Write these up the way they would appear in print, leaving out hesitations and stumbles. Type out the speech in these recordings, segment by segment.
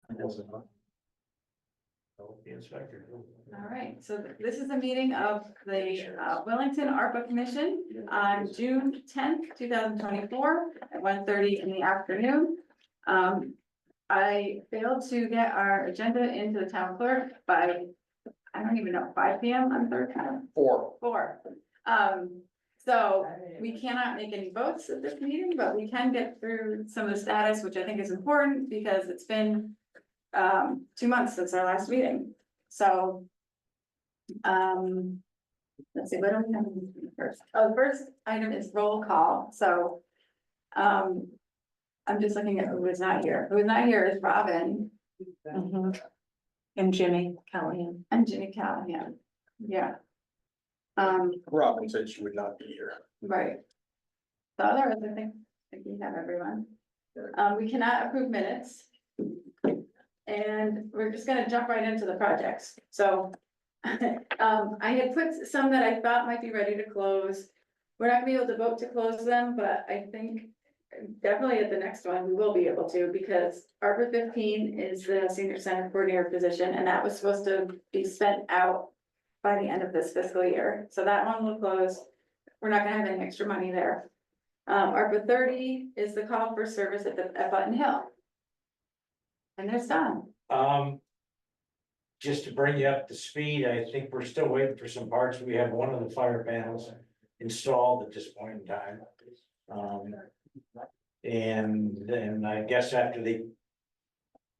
The inspector. All right, so this is a meeting of the Wellington ARPA Commission on June 10th, 2024 at 1:30 in the afternoon. I failed to get our agenda into the town clerk by, I don't even know, 5 p.m. on Thursday. 4. So we cannot make any votes at this meeting, but we can get through some of the status, which I think is important because it's been 2 months since our last meeting. So, let's see, what do we have first? Oh, the first item is roll call. So, I'm just looking at who is not here. Who is not here is Robin. And Jimmy Callahan. And Jimmy Callahan. Yeah. Robin said she would not be here. Right. The other, I think we have everyone. We cannot approve minutes. And we're just gonna jump right into the projects. So, I had put some that I thought might be ready to close. We're not gonna be able to vote to close them, but I think definitely at the next one, we will be able to, because ARPA 15 is the senior center coordinator position, and that was supposed to be spent out by the end of this fiscal year. So that one will close. We're not gonna have any extra money there. ARPA 30 is the call for service at Button Hill. And there's done. Just to bring you up to speed, I think we're still waiting for some parts. We have one of the fire panels installed at this point in time. And then I guess after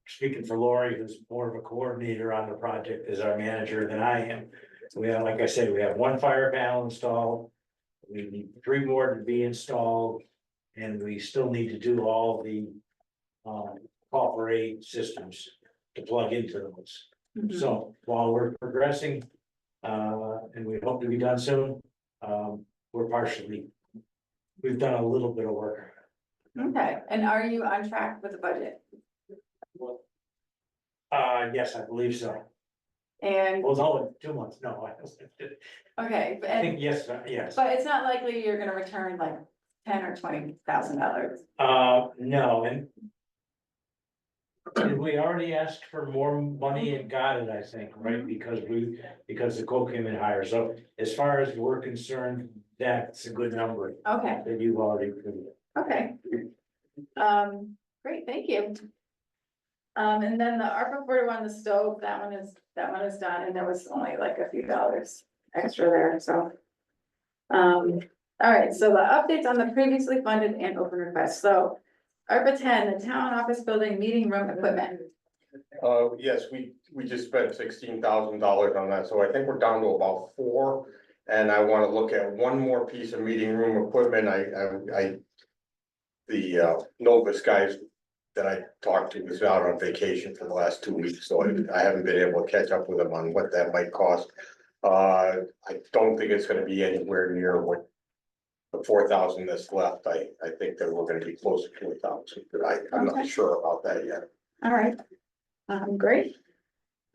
speaking for Lori, who's more of a coordinator on the project as our manager than I am. So we have, like I said, we have one fire panel installed. We need 3 more to be installed. And we still need to do all the copper A systems to plug into those. So while we're progressing, and we hope to be done soon, we've done a little bit of work. Okay, and are you on track with the budget? Yes, I believe so. And, Well, no, 2 months, no, okay, I think and, yes, yes. but it's not likely you're gonna return like $10,000 or $20,000. No, and did we already asked for more money and got it, I think, right? Because the quote came in higher. So as far as we're concerned, that's a good number Okay, that you've already put in. okay. Great, thank you. And then the ARPA 41, the stove, that one is done, and there was only like a few dollars extra there, so. All right, so the updates on the previously funded and open requests. So ARPA 10, the town office building meeting room equipment. Yes, we just spent $16,000 on that, so I think we're down to about 4. And I wanna look at one more piece of meeting room equipment. The Novus guys that I talked to was out on vacation for the last 2 weeks, so I haven't been able to catch up with them on what that might cost. I don't think it's gonna be anywhere near what the 4,000 that's left. I think that we're gonna be closer to 1,000, but I'm Okay. not sure about that yet. All right, great.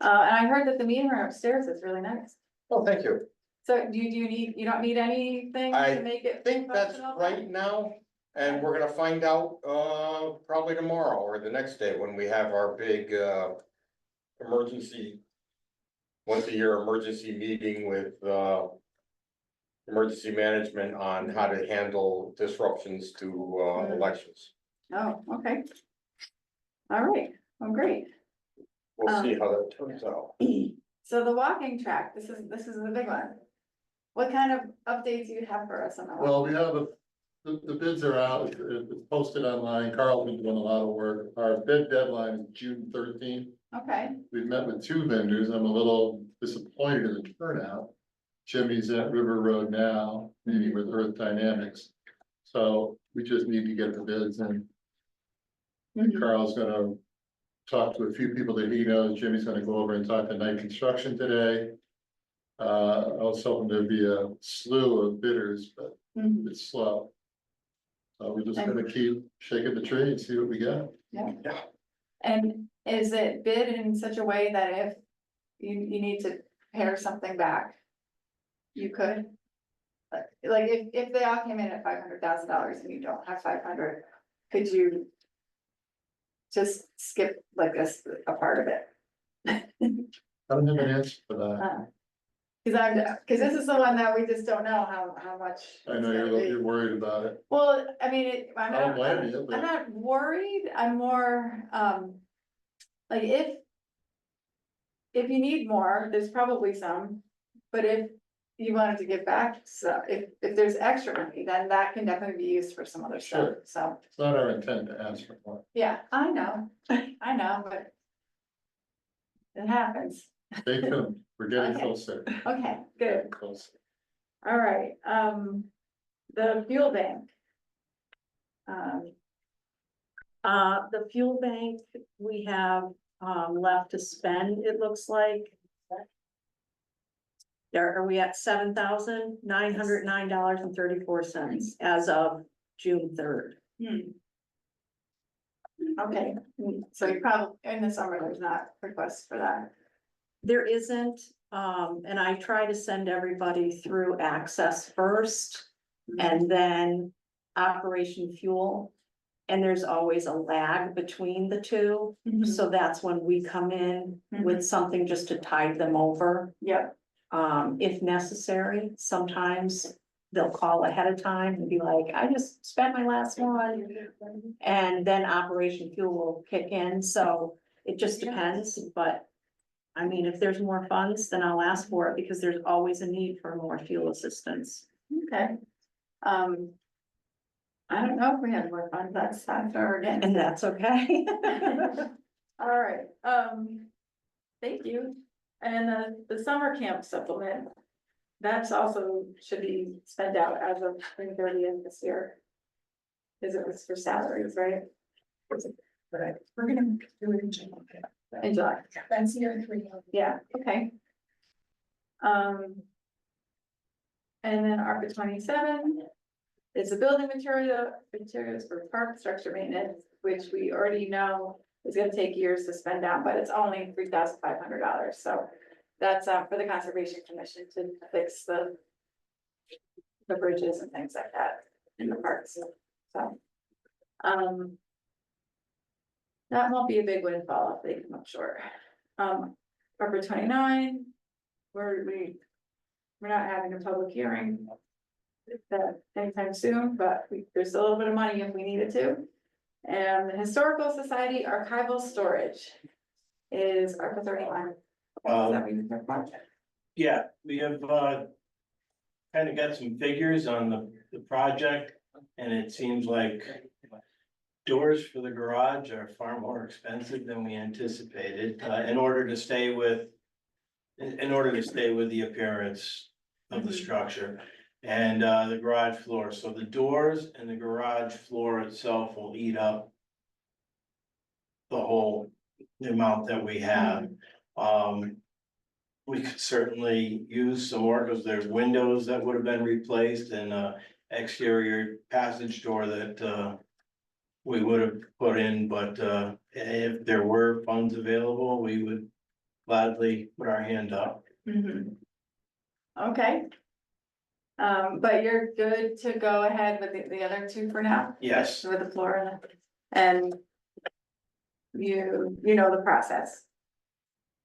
And I heard that the meeting room upstairs is really nice. Oh, thank you. So you don't need anything I to make it? I think that's functional? right now, and we're gonna find out, probably tomorrow or the next day when we have our big, emergency. Once a year emergency meeting with, emergency management on how to handle disruptions to, elections. Oh, okay. All right, well, great. We'll see how that turns out. So the walking track, this is the big one. What kind of updates do you have for us on that? Well, we have the bids are out, it's posted online, Carl's been doing a lot of work, our bid deadline is June 13th. Okay, We've met with 2 vendors, I'm a little disappointed in the turnout. Jimmy's at River Road now, meeting with Earth Dynamics, so we just need to get the bids in. Carl's gonna talk to a few people that he knows, Jimmy's gonna go over and talk to Night Construction today. I was hoping there'd be a slew of bidders, but it's slow. So we're just gonna keep shaking the tree and see what we got. yeah. And is it bid in such a way that if you need to pare something back, you could? Like if they all came in at $500,000 and you don't have 500, could you just skip like this, a part of it. I don't have an answer for that. Cause this is the one that we just don't know how much. I it's know gonna be. you're worried about it. Well, I mean, I don't blame you, I'm but not worried, I'm more, like if you need more, there's probably some, but if you wanted to give back, so if there's extra money, then that can definitely be used for some other stuff, Sure. so, it's not our intent to ask for more. yeah, I know, but it happens. Stay tuned, we're getting Okay. closer. Okay, good, Getting closer. all right, the fuel bank. The fuel bank, we have, left to spend, it looks like. Are we at $7,909.34 as of June 3rd? Okay, so you probably, in the summer, there's not requests for that. There isn't, and I try to send everybody through Access first and then Operation Fuel. And there's always a lag between the two, so that's when we come in with something just to tide them over. Yep, If necessary, sometimes they'll call ahead of time and be like, I just spent my last one. And then Operation Fuel will kick in, so it just depends, but. I mean, if there's more funds, then I'll ask for it, because there's always a need for more fuel assistance. okay. I don't know if we have more funds, that's factor again. And that's okay. All right, thank you. And the summer camp supplement, that's also should be spent out as of June 30th this year. Cause it was for salaries, right? Right, we're gonna do it in July. In July, That's year 3. yeah, okay. And then ARPA 27. It's a building materials for park structure maintenance, which we already know is gonna take years to spend down, but it's only $3,500, so. That's for the Conservation Commission to fix the bridges and things like that in the parks, so. That won't be a big windfall if they come up short. ARPA 29, we're not having a public hearing anytime soon, but there's a little bit of money if we needed to. And the Historical Society Archival Storage is ARPA 31. Is that what you're talking about? Yeah, we have, kind of got some figures on the project, and it seems like doors for the garage are far more expensive than we anticipated, in order to stay with the appearance of the structure. And, the garage floor, so the doors and the garage floor itself will eat up the amount that we have. We could certainly use some more, because there's windows that would have been replaced and exterior passage door that we would have put in, but if there were funds available, we would gladly put our hand up. Okay. But you're good to go ahead with the other two for now? Yes. With the floor and you know the process.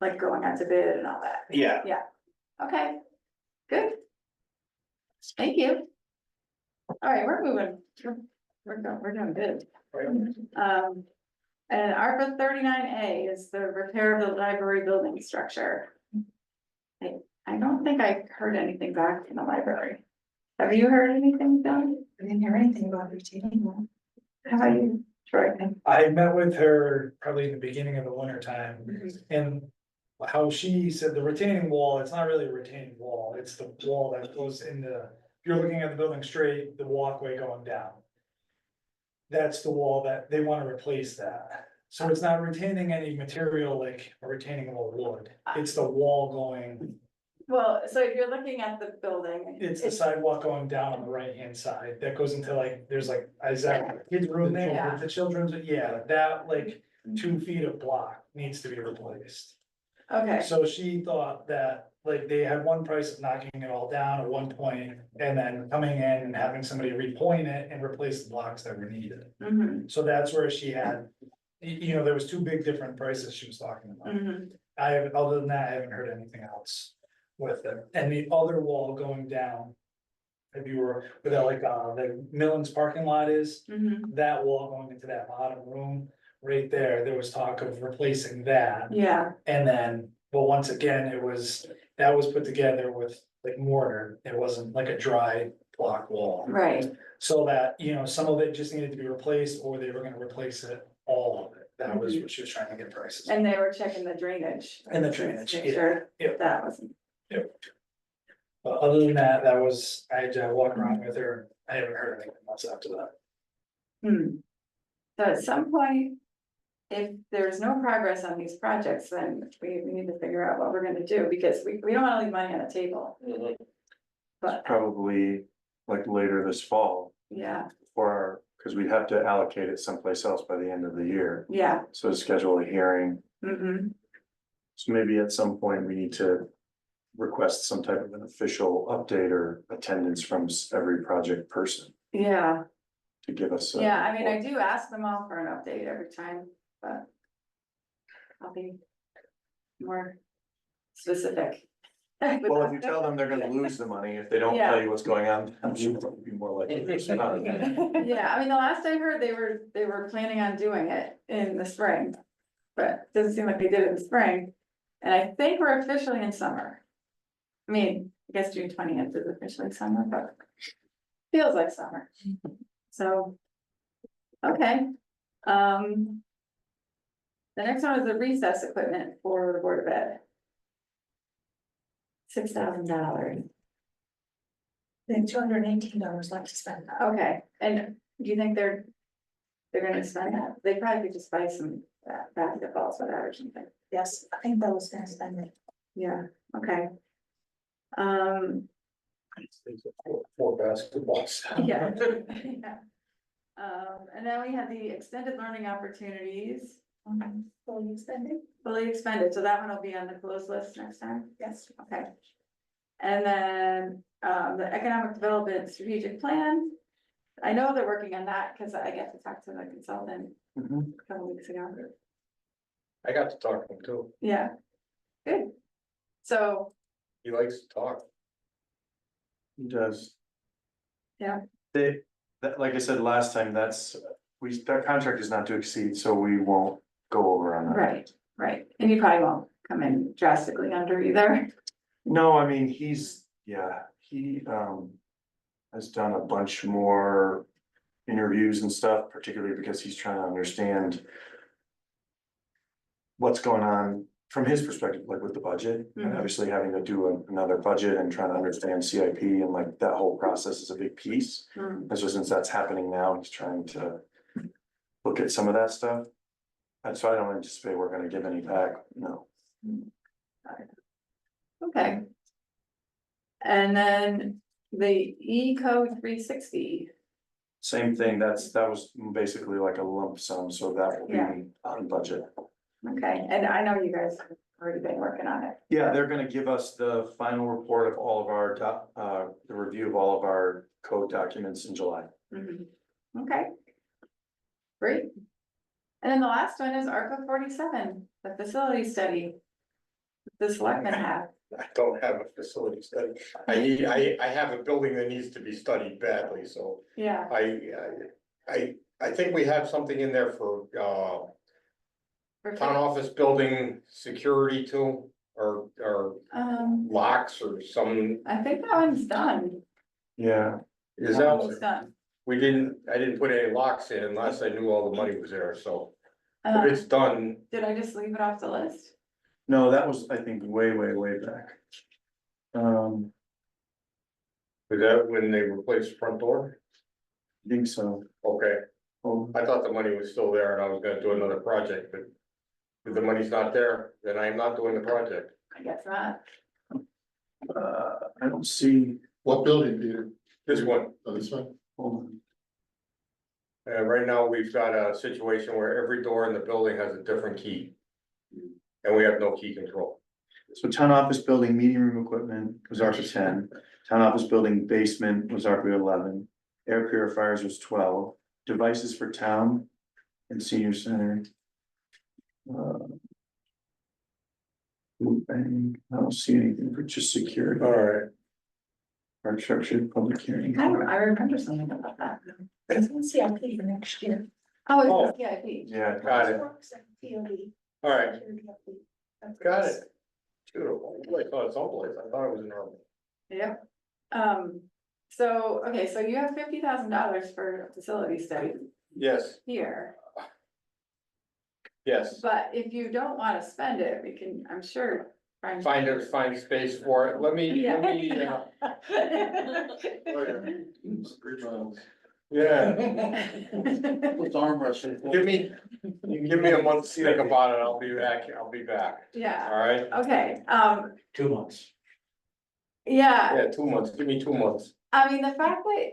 Like going out to bid and all that. Yeah. Okay, good. Thank you. All right, we're moving. We're doing good. And ARPA 39A is the repair of the library building structure. I don't think I heard anything back from the library. Have you heard anything, Doug? I didn't hear anything about retaining wall. How about you, Troy? I met with her probably in the beginning of the winter time, and how she said the retaining wall, it's not really a retaining wall, it's the wall that goes in if you're looking at the building straight, the walkway going down. That's the wall that they wanna replace that, so it's not retaining any material like a retaining wall would, it's the wall going. Well, so if you're looking at the building. It's the sidewalk going down on the right hand side that goes into there's is that kids room there, Yeah. the children's, yeah, that 2 feet of block needs to be replaced. Okay, So she thought that, they had one price of knocking it all down at one point, and then coming in and having somebody repoint it and replace the blocks that were needed. So that's where she had you know, there was two big different prices she was talking about. Mhm. I haven't, other than that, I haven't heard anything else with it. And the other wall going down. If you were, where that like, the Millen's parking lot is, Mhm. that wall going into that bottom room, right there was talk of replacing that. Yeah, And then, but once again, that was put together with like mortar, it wasn't like a dry block wall. right, So that, you know, some of it just needed to be replaced, or they were gonna replace it, all of it, that was what she was trying to get prices. and they were checking the drainage. And the drainage, Make yeah, sure yeah. that wasn't, But other than that, I had to walk around with her, I haven't heard anything else after that. So at some point, if there's no progress on these projects, then we need to figure out what we're gonna do, because we don't wanna leave money on the table. But, Probably like later this fall yeah, for our, because we'd have to allocate it someplace else by the end of the year. yeah, So schedule a hearing, so maybe at some point we need to request some type of an official update or attendance from every project person yeah, to give us. yeah, I mean, I do ask them all for an update every time, but. I'll be more specific. Well, if you tell them they're gonna lose the money, if they don't Yeah. tell you what's going on, I'm sure they'll be more likely to respond. Yeah, I mean, the last I heard, they were planning on doing it in the spring. But it doesn't seem like they did it in the spring, and I think we're officially in summer. I mean, I guess June 20th is officially summer, but feels like summer. So, okay. The next one is the recess equipment for the Board of Ed. $6,000. They have $218 left to spend. Okay, and do you think they're gonna spend that? They probably could just buy some basketballs with that or something. Yes, I think Bella's gonna spend it. Yeah, okay. Four basketballs. Yeah. Yeah. And then we have the extended learning opportunities, Will you spend it? fully expended, so that one will be on the closed list next time, Yes. okay. And then, the economic development strategic plan. I know they're working on that, cause I get to talk to the consultant Mhm. a couple weeks ago. I got to talk to him too. Yeah, good. So, He likes to talk. He does. Yeah. Like I said last time, that contract is not to exceed, so we won't go over on that. right, and you probably won't come in drastically under either. No, I mean, he has done a bunch more interviews and stuff, particularly because he's trying to understand what's going on from his perspective, like with the budget, and Mhm. obviously having to do another budget and trying to understand CIP and like that whole process is a big piece. Hmm, And so since that's happening now, he's trying to look at some of that stuff. And so I don't anticipate we're gonna give any back, no. okay. And then the E-code 360, Same thing, that was basically like a lump sum, so that will Yeah. be on budget. okay, and I know you guys have already been working on it. Yeah, they're gonna give us the final report of all of our the review of all of our code documents in July. Mhm. Okay. Great. And then the last one is ARPA 47, the facility study. The selectmen have, I don't have a facility study. I have a building that needs to be studied badly, so yeah, I think we have something in there for, for- town office building security too, or locks or some, I think that one's done. Yeah, is That that? one's done. I didn't put any locks in unless I knew all the money was there, so if Um, it's done, did I just leave it off the list? no, that was, I think, way back. is that when they replaced the front door? I think so. Okay, Oh, I thought the money was still there and I was gonna do another project, but if the money's not there, then I'm not doing the project. I guess not. I don't see, What building, Peter? This one, Oh, this one? hold on. right now, we've got a situation where every door in the building has a different key. And we have no key control. So town office building, meeting room equipment was ARPA 10, town office building basement was ARPA 11, air purifiers was 12, devices for town and senior center I don't see anything for just security. All right, Park structure, public hearing. I remember something about that. It's in CIP for next year. Oh, Oh. it's CIP. Yeah, got it, TOD. all right, got it. Beautiful, I thought it's someplace, I thought it was in our. Yep. So, okay, so you have $50,000 for a facility study Yes, here, yes, but if you don't wanna spend it, we can, I'm sure. find space for it, let me, yeah. Let's arm wrestle. Give me a month to think about it, I'll be back, Yeah, all right? okay, 2 months. yeah, Yeah, 2 months, give me 2 months. I mean, the fact that.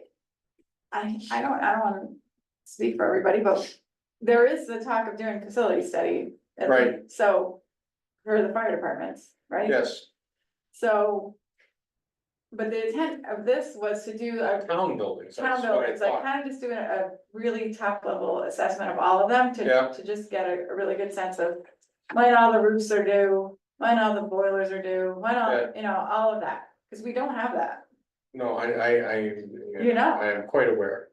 I don't wanna speak for everybody, but there is the talk of doing facility study. Right. So, for the fire departments, right? Yes, So. But the intent of this was to do a town buildings. town that's what I buildings, like thought. kind of just doing a really top level assessment of all of them Yeah. to just get a really good sense of. When all the roofs are due, when all the boilers are due, when all, Yeah. you know, all of that, because we don't have that. No, You know. I am quite aware.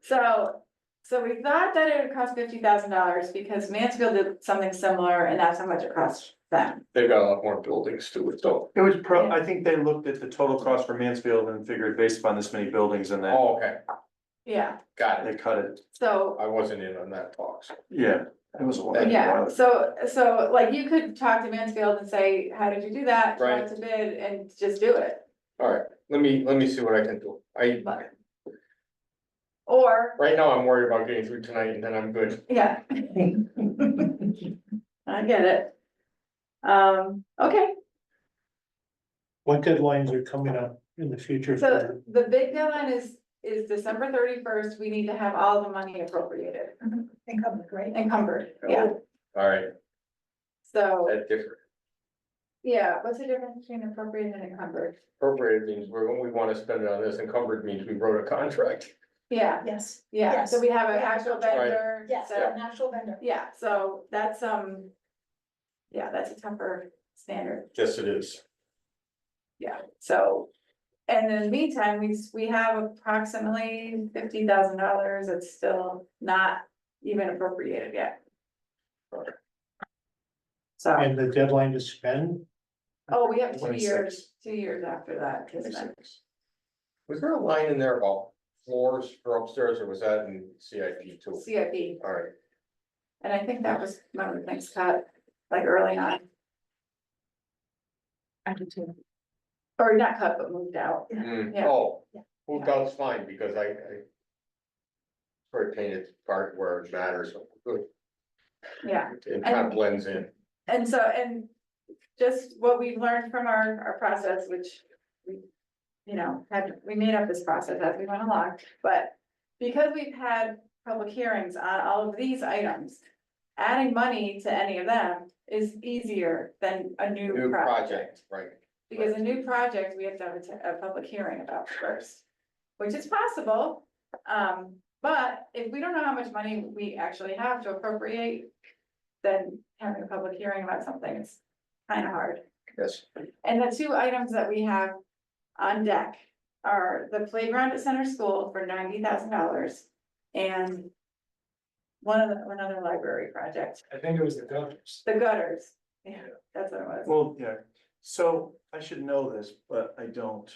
So we thought that it would cost $50,000 because Mansfield did something similar and that's how much it cost them. They've got a lot more buildings to it, though. it was I think they looked at the total cost for Mansfield and figured based upon this many buildings and that Oh, okay, Yeah, got they it. cut it. so, I wasn't in on that talk, so. Yeah, it was a while. yeah, so like you could talk to Mansfield and say, how did you do that? Show Right. it to bid and just do it. All right, let me see what I can do. But. Or, Right now, I'm worried about getting through tonight and then I'm good. yeah. I get it. Okay, What deadlines are coming up in the future? so the big deadline is December 31st. We need to have all the money appropriated, Incumbent, right? encumbered, yeah, All right, so, that's different. yeah, what's the difference between appropriate and encumbered? Appropriated means when we wanna spend it on this, encumbered means we wrote a contract. Yeah, Yes, yeah, so we have an Yes. actual vendor. yes, So, an actual vendor. yeah, so that's, yeah, that's a tougher standard, Yes, it is. yeah, so. And in the meantime, we have approximately $50,000 that's still not even appropriated yet. So, And the deadline to spend? oh, we have 2 26. years, 2 years after that, 'cause then- Was there a line in there about floors for upstairs, or was that in CIP too? CIP, All right, and I think that was one of the things cut, like early on, I do too. or not cut, but moved out. Yeah. Oh, Yeah. moved out's fine, because I. Sort of painted part where it matters, so good, Yeah, it kind of blends in. and so, and just what we've learned from our process, which we, you know, we made up this process as we went along, but because we've had public hearings on all of these items, adding money to any of them is easier than a new New project. project, right, Because a new project, we have to have a public hearing about first, which is possible. But if we don't know how much money we actually have to appropriate, then having a public hearing about something is kind of hard. yes, And the 2 items that we have on deck are the playground at Center School for $90,000 and another library project, I think it was the gutters. the gutters. Yeah, that's what it was. Well, yeah, so I should know this, but I don't.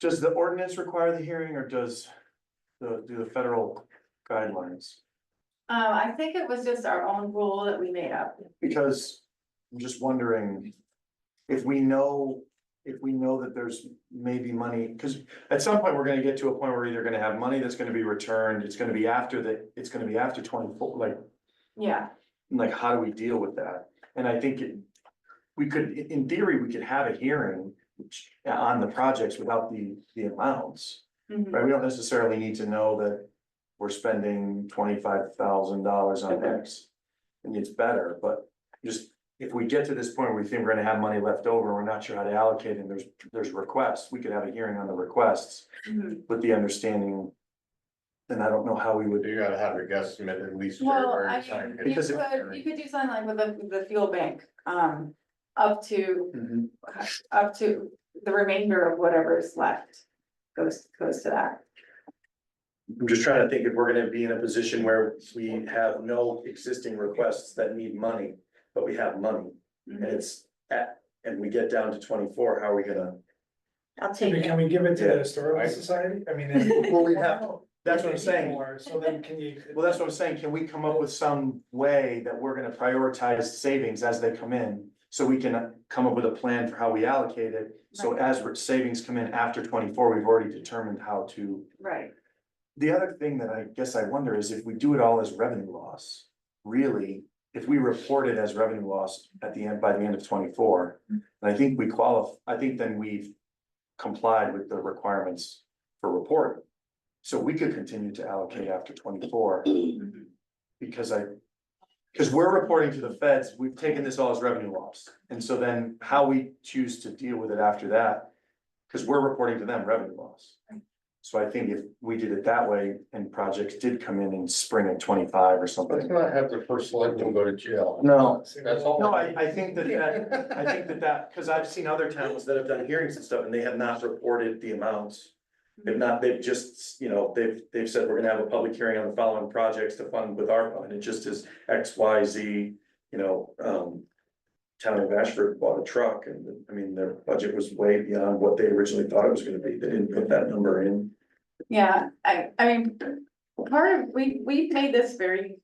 Does the ordinance require the hearing or do the federal guidelines? I think it was just our own rule that we made up. Because I'm just wondering if we know that there's maybe money, because at some point we're gonna get to a point where we're either gonna have money that's gonna be returned, it's gonna be after 24, Yeah, like, how do we deal with that? And I think we could, in theory, we could have a hearing on the projects without the amounts. mhm. Right, we don't necessarily need to know that we're spending $25,000 on X. And it's better, but just, if we get to this point where we think we're gonna have money left over, we're not sure how to allocate, and there's requests, we could have a hearing on the requests Mhm. with the understanding. then I don't know how we would. You gotta have a guesstimate at least. for Well, where I it's time. mean, Because if- you could do something like with the fuel bank, up to, Mhm. up to the remainder of whatever is left. Goes to that. I'm just trying to think if we're gonna be in a position where we have no existing requests that need money, but we have money. And it's and we get down to 24, how are we gonna? I'll take Can it. we give it to Yeah. the historical society? I mean. then- Well, we have, that's what I'm saying. More, so then can you? Well, that's what I'm saying. Can we come up with some way that we're gonna prioritize savings as they come in? So we can come up with a plan for how we allocate it. So as savings come in after 24, we've already determined how to. Right. The other thing that I guess I wonder is if we do it all as revenue loss, really, if we report it as revenue loss at the end, by the end of 24. And I think we I think then we've complied with the requirements for reporting. So we could continue to allocate after 24. Because we're reporting to the feds, we've taken this all as revenue loss. And so then how we choose to deal with it after that, because we're reporting to them revenue loss. So I think if we did it that way and projects did come in spring of 25 or Let's something. not have the first selectman go to jail. No, That's all. no, I think that, because I've seen other towns that have done hearings and stuff and they have not reported the amounts. They've just, they've said, we're gonna have a public hearing on the following projects to fund with ARPA, and it just is X, Y, Z, town of Ashford bought a truck, and I mean, their budget was way beyond what they originally thought it was gonna be, they didn't put that number in. Yeah, I mean, part of, we've made this very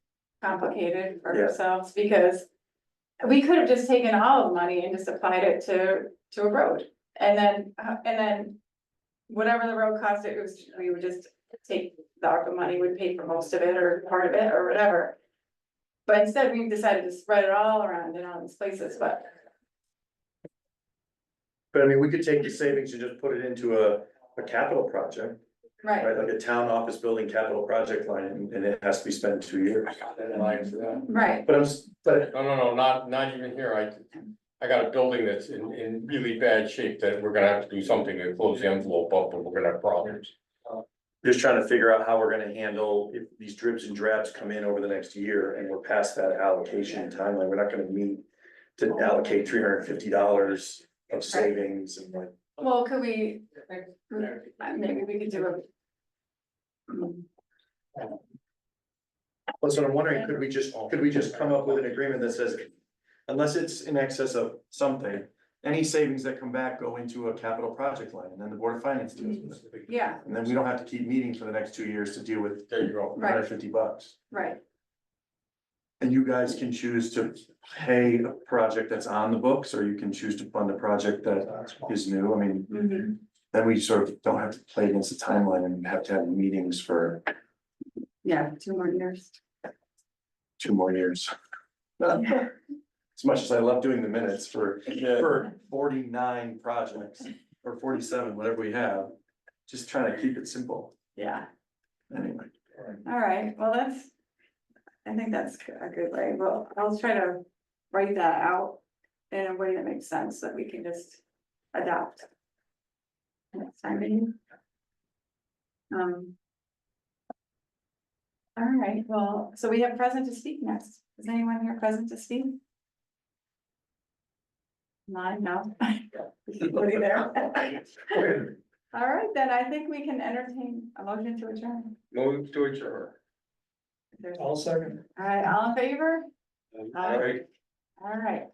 complicated for Yeah. ourselves because we could have just taken all of the money and just applied it to a road. And then whatever the road cost, we would just take the ARPA money, would pay for most of it or part of it or whatever. But instead, we've decided to spread it all around in all these places, but But I mean, we could take the savings and just put it into a capital project, right, right, like a town office building capital project line, and it has to be spent in 2 years. In line for that. right, But No, not even here. I got a building that's in really bad shape that we're gonna have to do something to close the envelope up, but we're gonna have problems. just trying to figure out how we're gonna handle if these dribs and drabs come in over the next year and we're past that allocation timeline, we're not gonna meet to allocate $350 of savings and like. well, could we, maybe we could do a. That's what I'm wondering, could we just come up with an agreement that says, unless it's in excess of something, any savings that come back go into a capital project line, and then the Board of Finance deals with it. Yeah, And then we don't have to keep meeting for the next 2 years to deal with There you go. Right. $150. right, And you guys can choose to pay a project that's on the books, or you can choose to fund a project that is new, I mean. mhm, Then we sort of don't have to play against the timeline and have to have meetings for yeah, 2 more years. 2 more years. As much as I love doing the minutes for 49 projects, or 47, whatever we have, just trying to keep it simple, Yeah, anyway. all right, well, I think that's a good way, well, I'll try to write that out in a way that makes sense, that we can just adopt. Next time maybe. All right, well, so we have present to speak next, is anyone here present to speak? None, no. Nobody there. All right, then I think we can entertain a motion to adjourn. Move to adjourn. If there's- All second. All right, all in favor? All right. All right,